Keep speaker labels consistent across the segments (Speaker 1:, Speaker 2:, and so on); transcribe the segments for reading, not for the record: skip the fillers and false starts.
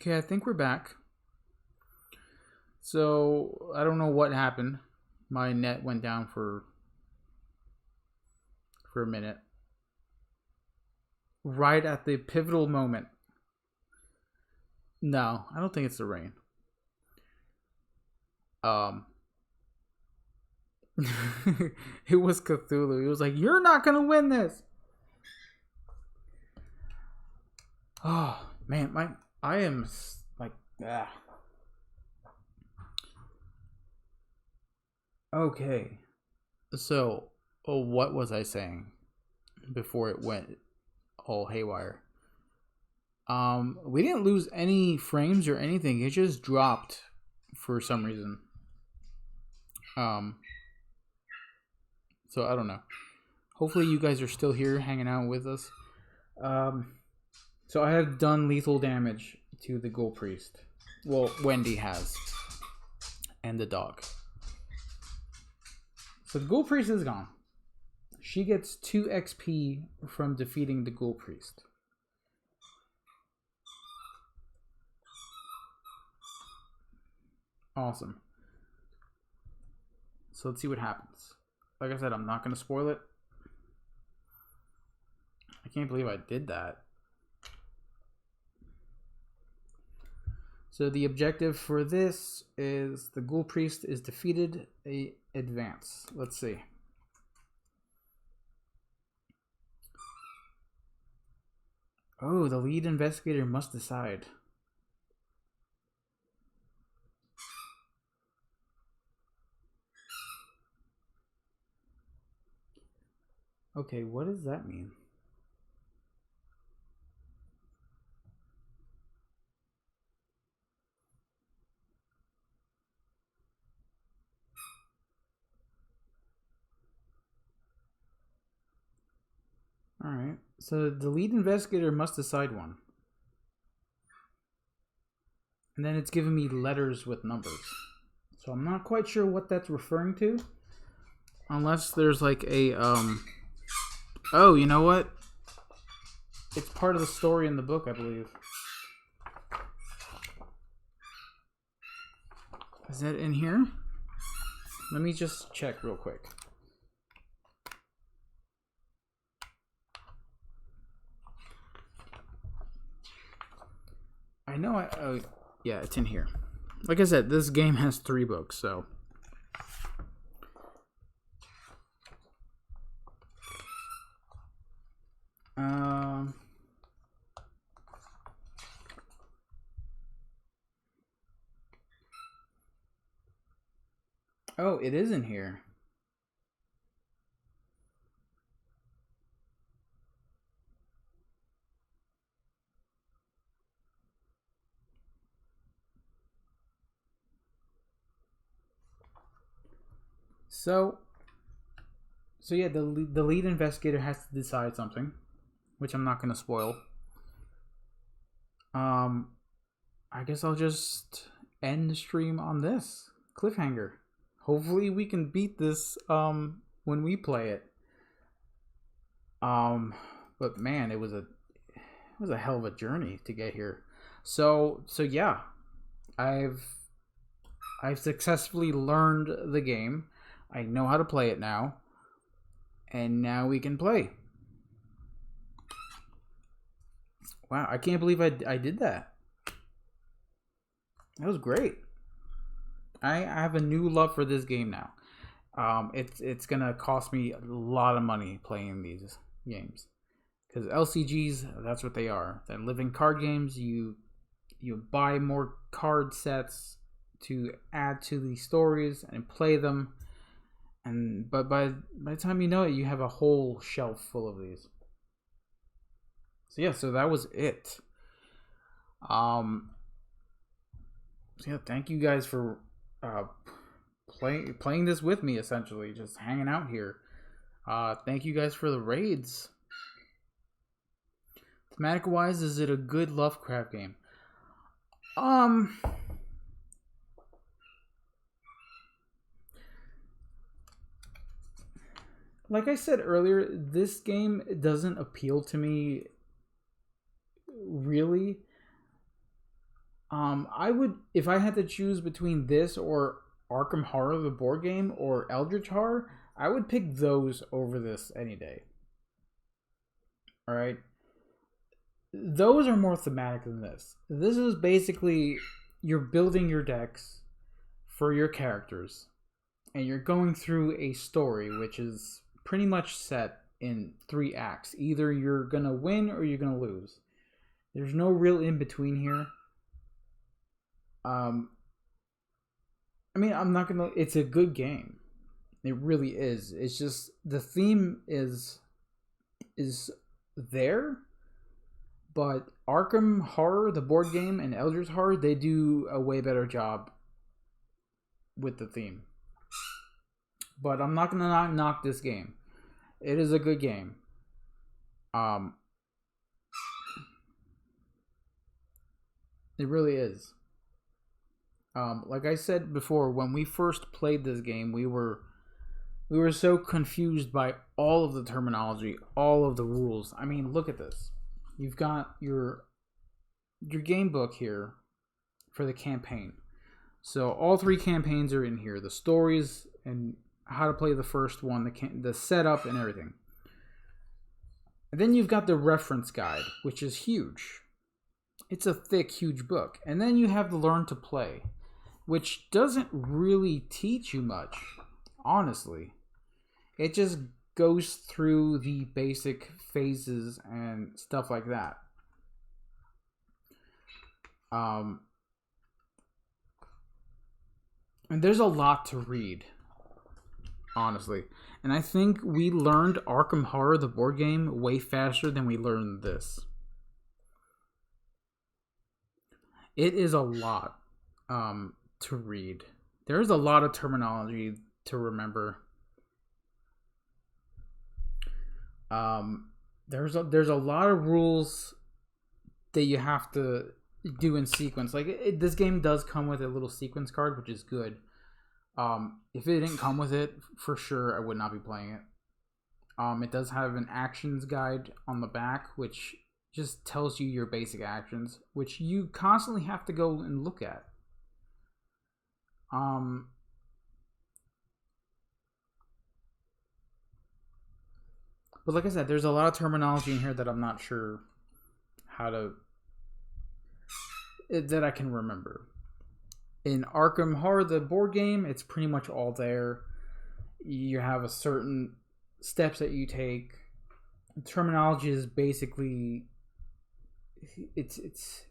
Speaker 1: Okay, I think we're back. So, I don't know what happened. My net went down for a minute. Right at the pivotal moment. No, I don't think it's the rain. Um It was Cthulhu. He was like, "You're not going to win this." Oh, man, I am like ah. Okay. So, what was I saying before it went all haywire? We didn't lose any frames or anything. It just dropped for some reason. Um, so I don't know. Hopefully, you guys are still here, hanging out with us. Um, so I have done lethal damage to the Ghoul Priest. Well, Wendy has, and the dog. So the Ghoul Priest is gone. She gets 2 XP from defeating the Ghoul Priest. Awesome. So let's see what happens. Like I said, I'm not going to spoil it. I can't believe I did that. So the objective for this is the Ghoul Priest is defeated, advance. Let's see. Oh, the lead investigator must decide. Okay, what does that mean? Alright, so the lead investigator must decide one. And then it's giving me letters with numbers. So I'm not quite sure what that's referring to. Unless there's like a, Oh, you know what? It's part of the story in the book, I believe. Is that in here? Let me just check real quick. I know oh, yeah, it's in here. Like I said, this game has 3 books, so. Oh, it is in here. So yeah, the lead investigator has to decide something, which I'm not going to spoil. I guess I'll just end the stream on this cliffhanger. Hopefully we can beat this when we play it. But man, it was a hell of a journey to get here. So yeah, I've successfully learned the game. I know how to play it now. And now we can play. Wow, I can't believe I did that. That was great. I have a new love for this game now. It's gonna cost me a lot of money playing these games, because LCGs, that's what they are. They're living card games. You buy more card sets to add to the stories and play them, and but by the time you know it, you have a whole shelf full of these. So yeah, so that was it. So yeah, thank you guys for playing this with me, essentially, just hanging out here. Thank you guys for the raids. Thematic wise, is it a good Lovecraft game? Like I said earlier, this game doesn't appeal to me really. I would, if I had to choose between this or Arkham Horror, the board game, or Eldritch Horror, I would pick those over this any day. All right. Those are more thematic than this. This is basically you're building your decks for your characters, and you're going through a story which is pretty much set in 3 acts. Either you're gonna win or you're gonna lose. There's no real in between here. I mean, I'm not gonna. It's a good game. It really is. It's just the theme is there, but Arkham Horror, the board game, and Eldritch Horror, they do a way better job with the theme. But I'm not gonna not knock this game. It is a good game. It really is. Like I said before, when we first played this game, we were so confused by all of the terminology, all of the rules. I mean, look at this. You've got your game book here for the campaign. So all 3 campaigns are in here. The stories and how to play the first one, the setup and everything. And then you've got the reference guide, which is huge. It's a thick, huge book. And then you have the learn to play, which doesn't really teach you much, honestly. It just goes through the basic phases and stuff like that. And there's a lot to read, honestly. And I think we learned Arkham Horror, the board game, way faster than we learned this. It is a lot to read. There's a lot of terminology to remember. There's a lot of rules that you have to do in sequence. Like this game does come with a little sequence card, which is good. If it didn't come with it, for sure I would not be playing it. It does have an actions guide on the back, which just tells you your basic actions, which you constantly have to go and look at. But like I said, there's a lot of terminology in here that I'm not sure that I can remember. In Arkham Horror, the board game, it's pretty much all there. You have a certain steps that you take. The terminology is basically, it's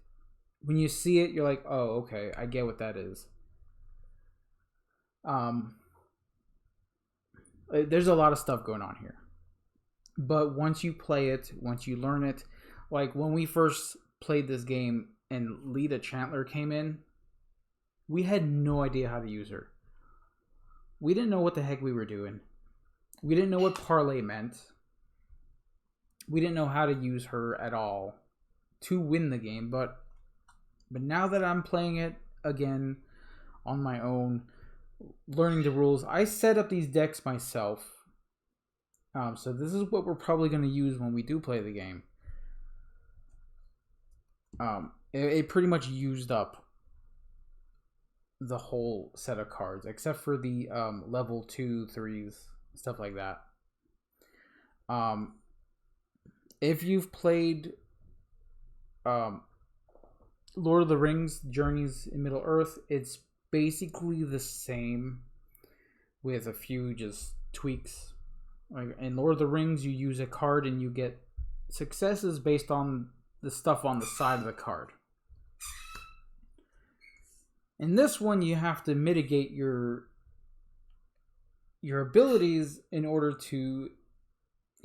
Speaker 1: when you see it, you're like, oh, okay, I get what that is. There's a lot of stuff going on here. But once you play it, once you learn it, like when we first played this game and Lita Chandler came in, we had no idea how to use her. We didn't know what the heck we were doing. We didn't know what parlay meant. We didn't know how to use her at all to win the game. But now that I'm playing it again on my own, learning the rules, I set up these decks myself. So this is what we're probably going to use when we do play the game. It pretty much used up the whole set of cards, except for the level 2, 3s, stuff like that. If you've played Lord of the Rings, Journeys in Middle-earth, it's basically the same with a few just tweaks. Like in Lord of the Rings, you use a card and you get successes based on the stuff on the side of the card. In this one, you have to mitigate your abilities in order to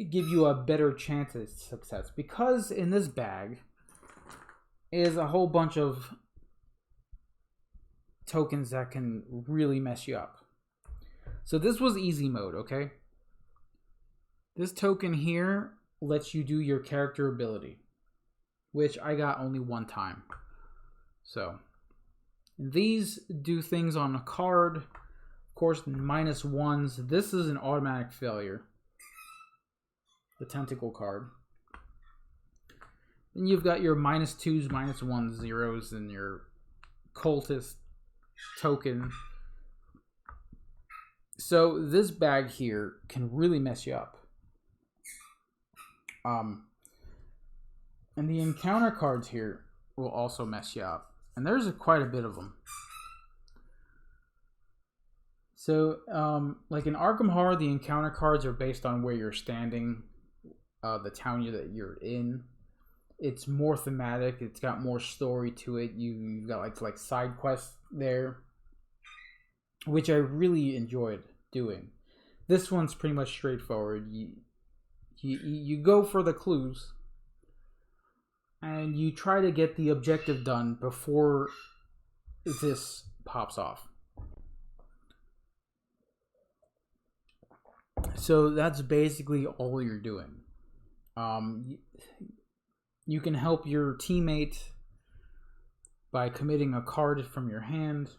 Speaker 1: give you a better chance at success. Because in this bag is a whole bunch of tokens that can really mess you up. So this was easy mode, okay? This token here lets you do your character ability, which I got only one time. So these do things on a card. Of course, -1s. This is an automatic failure. The tentacle card. Then you've got your -2s, -1s, 0s, and your cultist token. So this bag here can really mess you up. And the encounter cards here will also mess you up. And there's quite a bit of them. So, like in Arkham Horror, the encounter cards are based on where you're standing, the town that you're in. It's more thematic. It's got more story to it. You've got like side quests there, which I really enjoyed doing. This one's pretty much straightforward. You go for the clues, and you try to get the objective done before this pops off. So that's basically all you're doing. You can help your teammate by committing a card from your hand,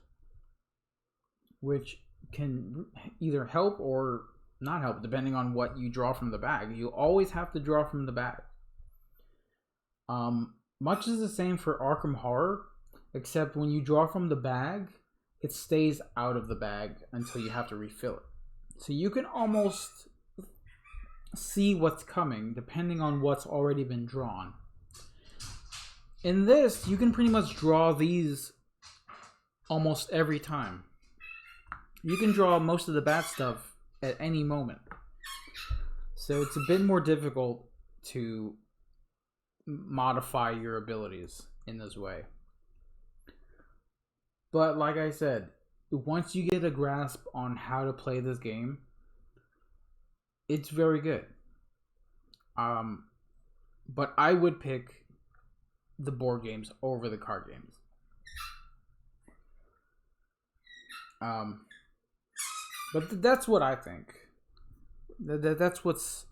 Speaker 1: which can either help or not help, depending on what you draw from the bag. You always have to draw from the bag. Much is the same for Arkham Horror, except when you draw from the bag, it stays out of the bag until you have to refill it. So you can almost see what's coming depending on what's already been drawn. In this, you can pretty much draw these almost every time. You can draw most of the bad stuff at any moment. So it's a bit more difficult to modify your abilities in this way. But like I said, once you get a grasp on how to play this game, it's very good. But I would pick the board games over the card games. But that's what I think. That's what's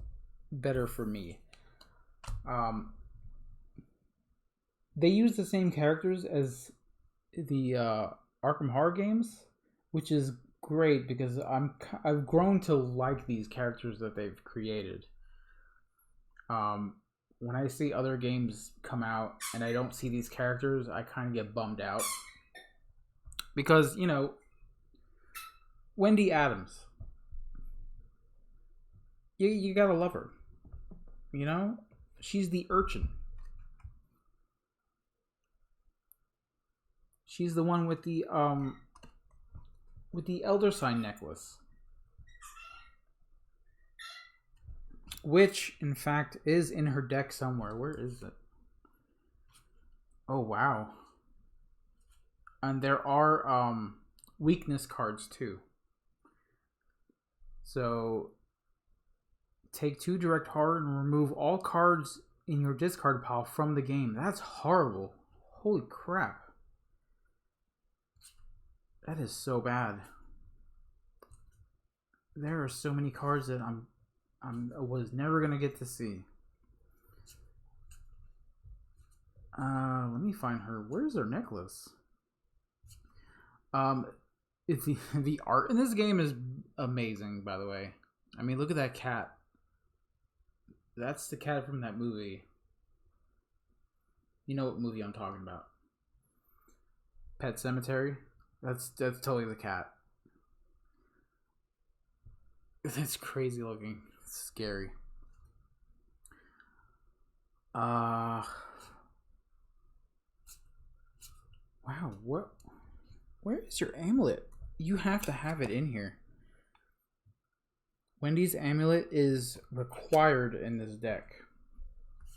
Speaker 1: better for me. They use the same characters as the Arkham Horror games, which is great because I've grown to like these characters that they've created. When I see other games come out and I don't see these characters, I kind of get bummed out. Because, you know, Wendy Adams, you gotta love her. You know? She's the urchin. She's the one with the Elder Sign necklace. Which, in fact, is in her deck somewhere. Where is it? Oh, wow. And there are weakness cards, too. So, take 2 direct horror and remove all cards in your discard pile from the game. That's horrible. Holy crap. That is so bad. There are so many cards that I was never gonna get to see. Let me find her. Where's her necklace? It's the art in this game is amazing, by the way. I mean, look at that cat. That's the cat from that movie. You know what movie I'm talking about? Pet Sematary. That's totally the cat. That's crazy looking. It's scary. Wow, where is your amulet? You have to have it in here. Wendy's amulet is required in this deck.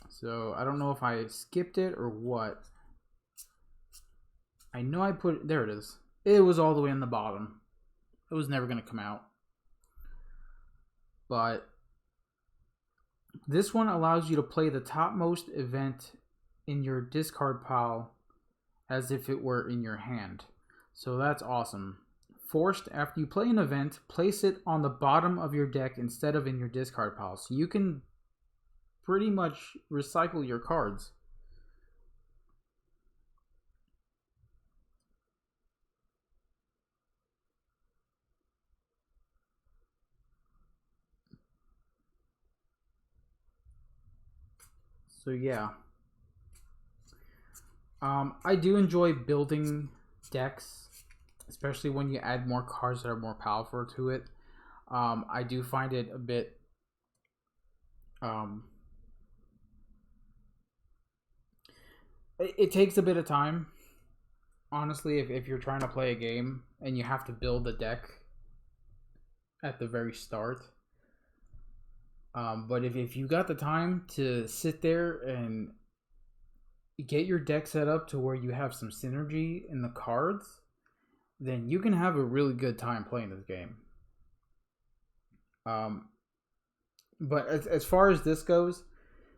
Speaker 1: So I don't know if I skipped it or what. I know I put there it is. It was all the way in the bottom. It was never going to come out. But this one allows you to play the topmost event in your discard pile as if it were in your hand. So that's awesome. Forced, after you play an event, place it on the bottom of your deck instead of in your discard pile. So you can pretty much recycle your cards. So yeah, I do enjoy building decks, especially when you add more cards that are more powerful to it. I do find it a bit it takes a bit of time, honestly, if you're trying to play a game and you have to build a deck at the very start. But if you got the time to sit there and get your deck set up to where you have some synergy in the cards, then you can have a really good time playing this game. But as far as this goes,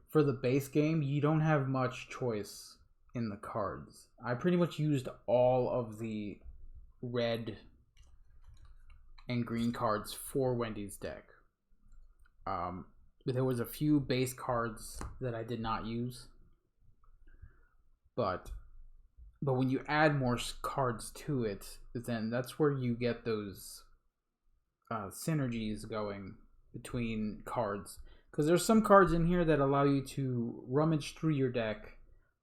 Speaker 1: for the base game, you don't have much choice in the cards. I pretty much used all of the red and green cards for Wendy's deck. There was a few base cards that I did not use, but when you add more cards to it, then that's where you get those synergies going between cards. Because there's some cards in here that allow you to rummage through your deck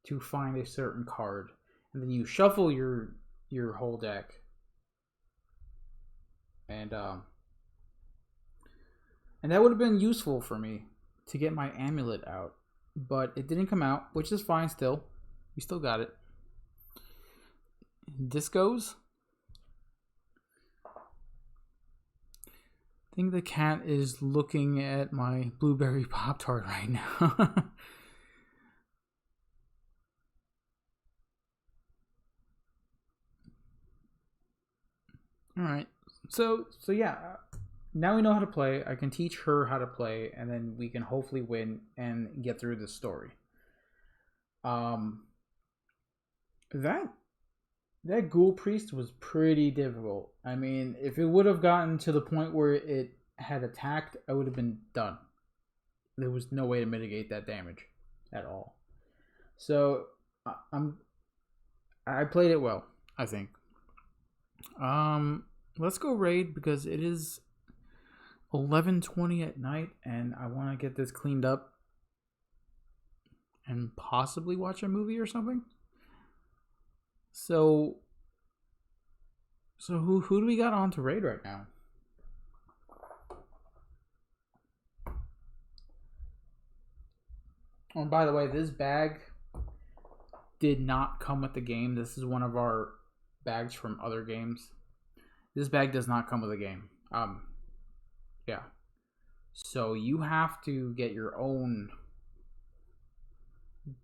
Speaker 1: to find a certain card, and then you shuffle your whole deck, and that would have been useful for me to get my amulet out, but it didn't come out, which is fine. Still, we still got it. Discos. I think the cat is looking at my blueberry Pop-Tart right now. Alright, so yeah, now we know how to play. I can teach her how to play, and then we can hopefully win and get through the story. That ghoul priest was pretty difficult. I mean, if it would have gotten to the point where it had attacked, I would have been done. There was no way to mitigate that damage at all. So I played it well, I think. Let's go raid because it is 11:20 at night and I want to get this cleaned up and possibly watch a movie or something. So who do we got on to raid right now? Oh, and by the way, this bag did not come with the game. This is one of our bags from other games. This bag does not come with a game. Yeah. So you have to get your own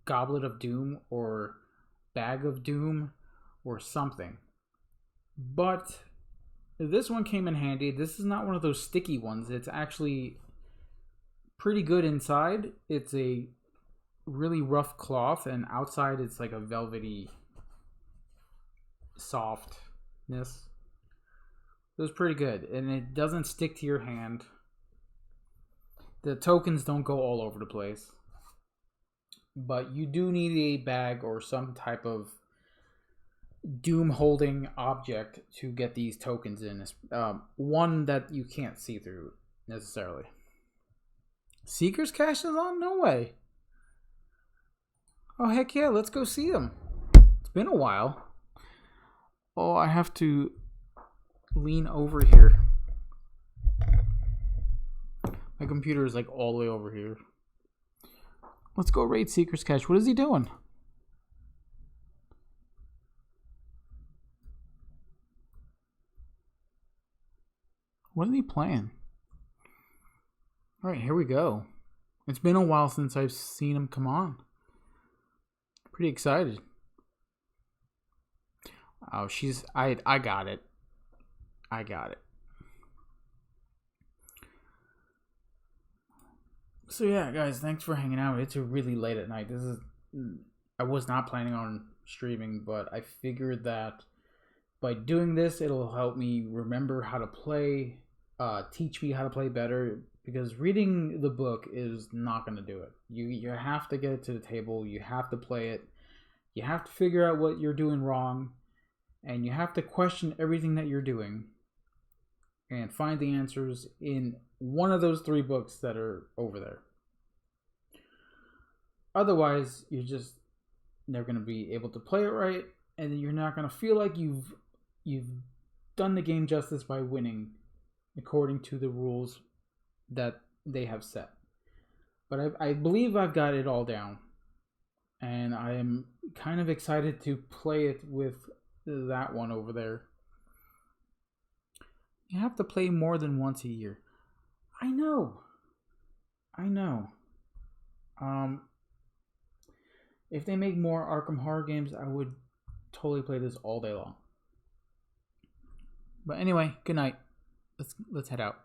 Speaker 1: Goblet of Doom or Bag of Doom or something. But this one came in handy. This is not one of those sticky ones. It's actually pretty good inside. It's a really rough cloth, and outside it's like a velvety softness. It was pretty good, and it doesn't stick to your hand. The tokens don't go all over the place. But you do need a bag or some type of doom holding object to get these tokens in. One that you can't see through necessarily. Seeker's Cache is on? No way. Oh, heck yeah, let's go see them. It's been a while. Oh, I have to lean over here. My computer is like all the way over here. Let's go raid Seeker's Cache. What is he doing? What is he playing? Alright, here we go. It's been a while since I've seen him come on. Pretty excited. Oh, I got it. I got it. So yeah, guys, thanks for hanging out. It's really late at night. I was not planning on streaming, but I figured that by doing this, it'll help me remember how to play, teach me how to play better, because reading the book is not going to do it. You have to get it to the table. You have to play it. You have to figure out what you're doing wrong, and you have to question everything that you're doing and find the answers in one of those 3 books that are over there. Otherwise, you're just never going to be able to play it right, and you're not gonna feel like you've done the game justice by winning according to the rules that they have set. But I believe I've got it all down, and I am kind of excited to play it with that one over there. You have to play more than once a year. I know. If they make more Arkham Horror games, I would totally play this all day long. But anyway, good night. Let's head out.